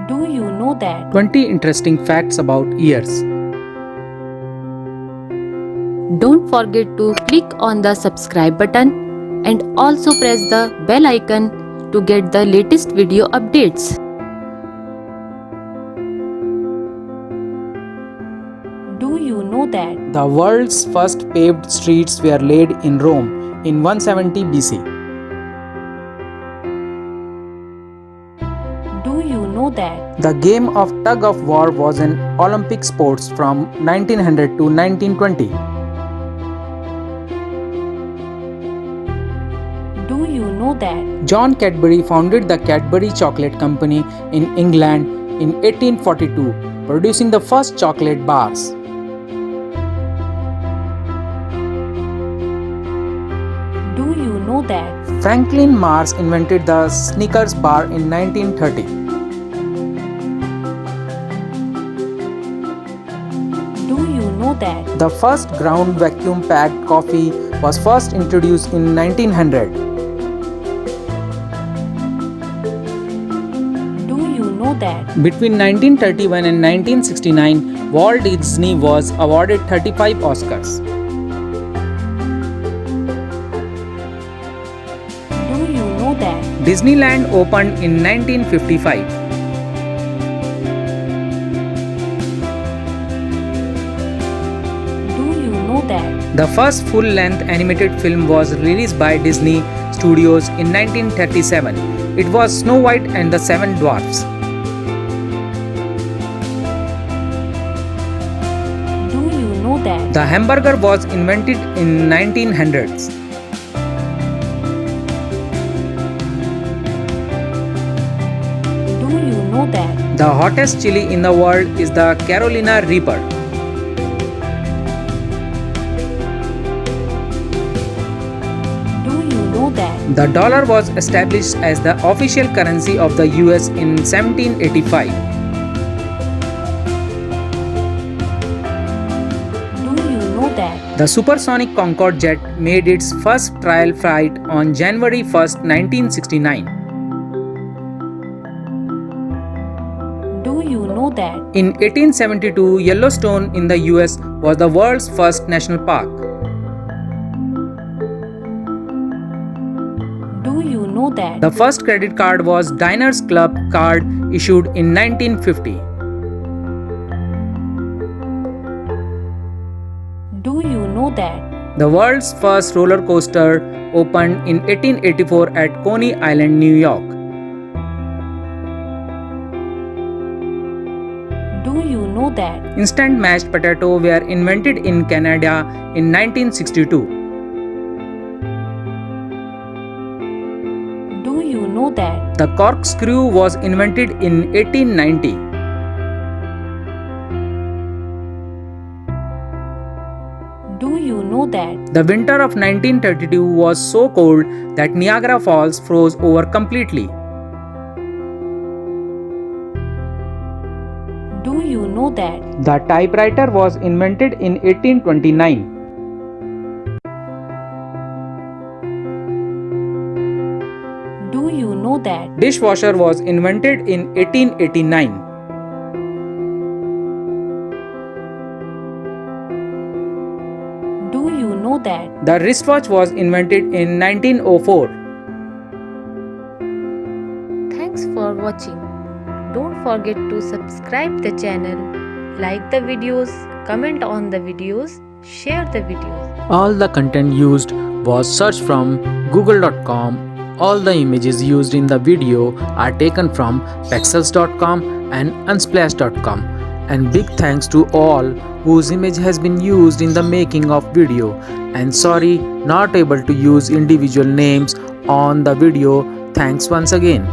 Do you know that? 20 interesting facts about ears. Don't forget to click on the subscribe button and also press the bell icon to get the latest video updates. Do you know that? The world's first paved streets were laid in Rome in 170 BC. Do you know that? The game of tug of war was an Olympic sport from 1900 to 1920. Do you know that? John Cadbury founded the Cadbury Chocolate Company in England in 1842, producing the first chocolate bars. Do you know that? Franklin Mars invented the Snickers bar in 1930. Do you know that? The first ground vacuum packed coffee was first introduced in 1900. Do you know that? Between 1931 and 1969, Walt Disney was awarded 35 Oscars. Do you know that? Disneyland opened in 1955. Do you know that? The first full-length animated film was released by Disney Studios in 1937. It was Snow White and the Seven Dwarfs. Do you know that? The hamburger was invented in 1900s. Do you know that? The hottest chili in the world is the Carolina Reaper. Do you know that? The dollar was established as the official currency of the US in 1785. Do you know that? The supersonic Concorde jet made its first trial flight on January 1, 1969. Do you know that? In 1872, Yellowstone in the US was the world's first national park. Do you know that? The first credit card was Diners Club card issued in 1950. Do you know that? The world's first roller coaster opened in 1884 at Coney Island, New York. Do you know that? Instant mashed potato were invented in Canada in 1962. Do you know that? The corkscrew was invented in 1890. Do you know that? The winter of 1932 was so cold that Niagara Falls froze over completely. Do you know that? The typewriter was invented in 1829. Do you know that? Dishwasher was invented in 1889. Do you know that? The wristwatch was invented in 1904. Thanks for watching. Don't forget to subscribe the channel, like the videos, comment on the videos, share the videos. All the content used was searched from google.com. All the images used in the video are taken from pexels.com and unsplash.com. And big thanks to all whose image has been used in the making of video. And sorry, not able to use individual names on the video. Thanks once again.